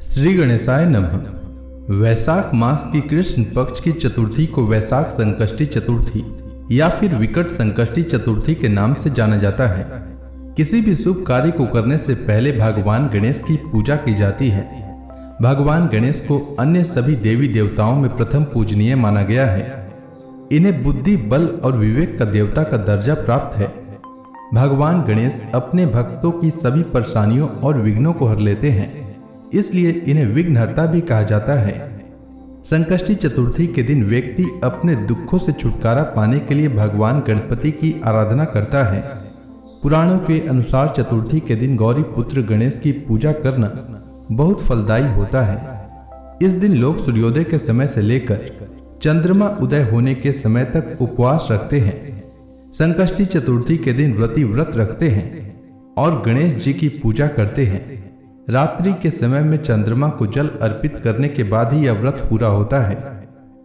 श्री गणेशाय नमः। वैशाख मास की कृष्ण पक्ष की चतुर्थी को वैशाख संकष्टी चतुर्थी या फिर विकट संकष्टी चतुर्थी के नाम से जाना जाता है। किसी भी शुभ कार्य को करने से पहले भगवान गणेश की पूजा की जाती है। भगवान गणेश को अन्य सभी देवी देवताओं में प्रथम पूजनीय माना गया है। इन्हें बुद्धि, बल और विवेक का देवता का दर्जा प्राप्त है। भगवान गणेश अपने भक्तों की सभी परेशानियों और विघ्नों को हर लेते हैं, इसलिए इन्हें विघ्नहर्ता भी कहा जाता है। संकष्टी चतुर्थी के दिन व्यक्ति अपने दुखों से छुटकारा पाने के लिए भगवान गणपति की आराधना करता है। पुराणों के अनुसार चतुर्थी के दिन गौरी पुत्र गणेश की पूजा करना बहुत फलदायी होता है। इस दिन लोग सूर्योदय के समय से लेकर चंद्रमा उदय होने के समय तक उपवास रखते हैं। संकष्टी चतुर्थी के दिन व्रती व्रत रखते हैं और गणेश जी की पूजा करते हैं। रात्रि के समय में चंद्रमा को जल अर्पित करने के बाद ही यह व्रत पूरा होता है।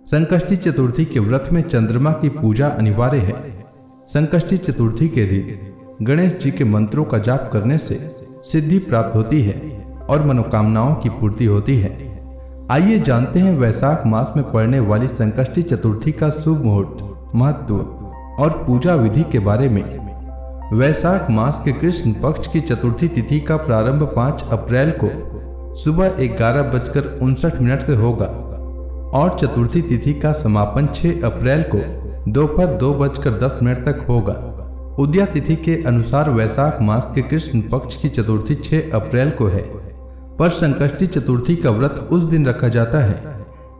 संकष्टी चतुर्थी के व्रत में चंद्रमा की पूजा अनिवार्य है। संकष्टी चतुर्थी के दिन गणेश जी के मंत्रों का जाप करने से सिद्धि प्राप्त होती है और मनोकामनाओं की पूर्ति होती है। आइए जानते हैं वैशाख मास में पड़ने वाली संकष्टी चतुर्थी का शुभ मुहूर्त, महत्व और पूजा विधि के बारे में। वैशाख मास के कृष्ण पक्ष की चतुर्थी तिथि का प्रारंभ 5 अप्रैल को सुबह 11:59 से होगा और चतुर्थी तिथि का समापन 6 अप्रैल को दोपहर 2:10 तक होगा। उदया तिथि के अनुसार वैशाख मास के कृष्ण पक्ष की चतुर्थी 6 अप्रैल को है, पर संकष्टी चतुर्थी का व्रत उस दिन रखा जाता है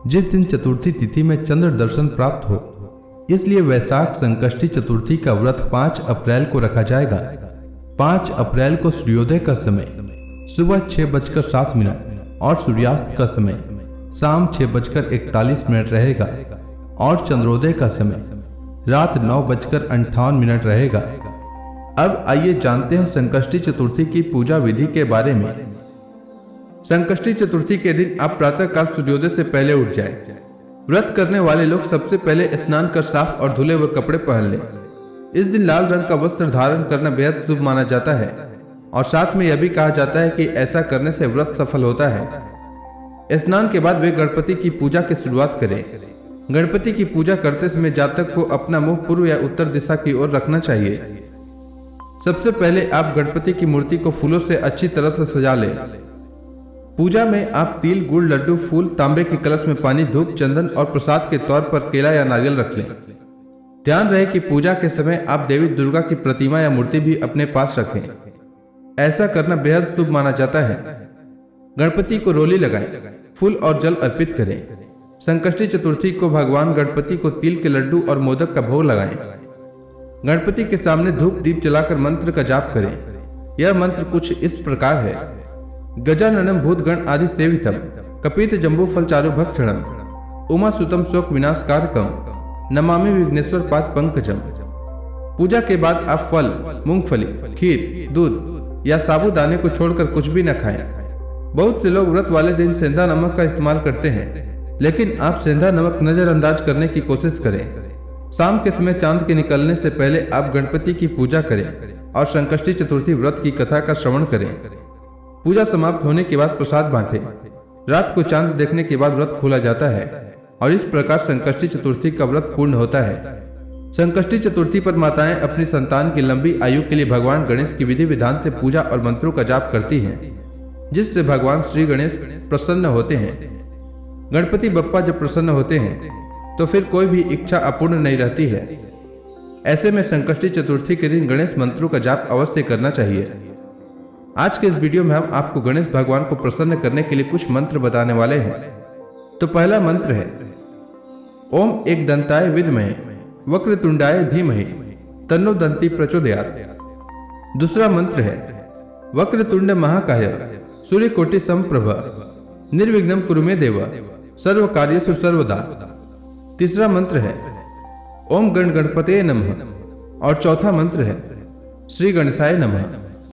जिस दिन चतुर्थी तिथि में चंद्र दर्शन प्राप्त हो। इसलिए वैशाख संकष्टी चतुर्थी का व्रत 5 अप्रैल को रखा जाएगा। 5 अप्रैल को सूर्योदय का समय सुबह 6:07 और सूर्यास्त का समय शाम 6:41 रहेगा और चंद्रोदय का समय रात 9:58 रहेगा। अब आइए जानते हैं संकष्टी चतुर्थी की पूजा विधि के बारे में। संकष्टी चतुर्थी के दिन आप प्रातःकाल सूर्योदय से पहले उठ जाएं। व्रत करने वाले लोग सबसे पहले स्नान कर साफ और धुले हुए कपड़े पहन लें। इस दिन लाल रंग का वस्त्र धारण करना बेहद शुभ माना जाता है और साथ में यह भी कहा जाता है कि ऐसा करने से व्रत सफल होता है। स्नान के बाद वे गणपति की पूजा की शुरुआत करें। गणपति की पूजा करते समय जातक को अपना मुंह पूर्व या उत्तर दिशा की ओर रखना चाहिए। सबसे पहले आप गणपति की मूर्ति को फूलों से अच्छी तरह से सजा लें। पूजा में आप तिल, गुड़, लड्डू, फूल, तांबे के कलश में पानी, धूप, चंदन और प्रसाद के तौर पर केला या नारियल रख लें। ध्यान रहे कि पूजा के समय आप देवी दुर्गा की प्रतिमा या मूर्ति भी अपने पास रखें। ऐसा करना बेहद शुभ माना जाता है। गणपति को रोली लगाएं, फूल और जल अर्पित करें। संकष्टी चतुर्थी को भगवान गणपति को तिल के लड्डू और मोदक का भोग लगाएं। गणपति के सामने धूप दीप जलाकर मंत्र का जाप करें। यह मंत्र कुछ इस प्रकार है: गजाननम भूतगण आदि सेवितम, कपित जम्बू फल चारु भक्षणम, उमा सुतम शोक विनाशकारकम, नमामि विघ्नेश्वर पाद पंकजम। पूजा के बाद आप फल, मूंगफली, खीर, दूध या साबूदाने को छोड़कर कुछ भी न खाएं। बहुत से लोग व्रत वाले दिन सेंधा नमक का इस्तेमाल करते हैं, लेकिन आप सेंधा नमक नजरअंदाज करने की कोशिश करें। शाम के समय चांद के निकलने से पहले आप गणपति की पूजा करें और संकष्टी चतुर्थी व्रत की कथा का श्रवण करें। पूजा समाप्त होने के बाद प्रसाद बांटें। रात को चांद देखने के बाद व्रत खोला जाता है और इस प्रकार संकष्टी चतुर्थी का व्रत पूर्ण होता है। संकष्टी चतुर्थी पर माताएं अपनी संतान की लंबी आयु के लिए भगवान गणेश की विधि विधान से पूजा और मंत्रों का जाप करती हैं, जिससे भगवान श्री गणेश प्रसन्न होते हैं। गणपति बप्पा जब प्रसन्न होते हैं तो फिर कोई भी इच्छा अपूर्ण नहीं रहती है। ऐसे में संकष्टी चतुर्थी के दिन गणेश मंत्रों का जाप अवश्य करना चाहिए। आज के इस वीडियो में हम आपको गणेश भगवान को प्रसन्न करने के लिए कुछ मंत्र बताने वाले हैं। तो पहला मंत्र है ओम एक दंताय विद्महे वक्रतुंडाय धीमहि तन्नो दंती प्रचोदयात्। दूसरा मंत्र है वक्रतुंड महाकाय सूर्यकोटि समप्रभ निर्विघ्नं कुरु मे देव सर्व कार्येषु सर्वदा। तीसरा मंत्र है ओम गण गणपते नमः और चौथा मंत्र है श्री गणेशाय नमः।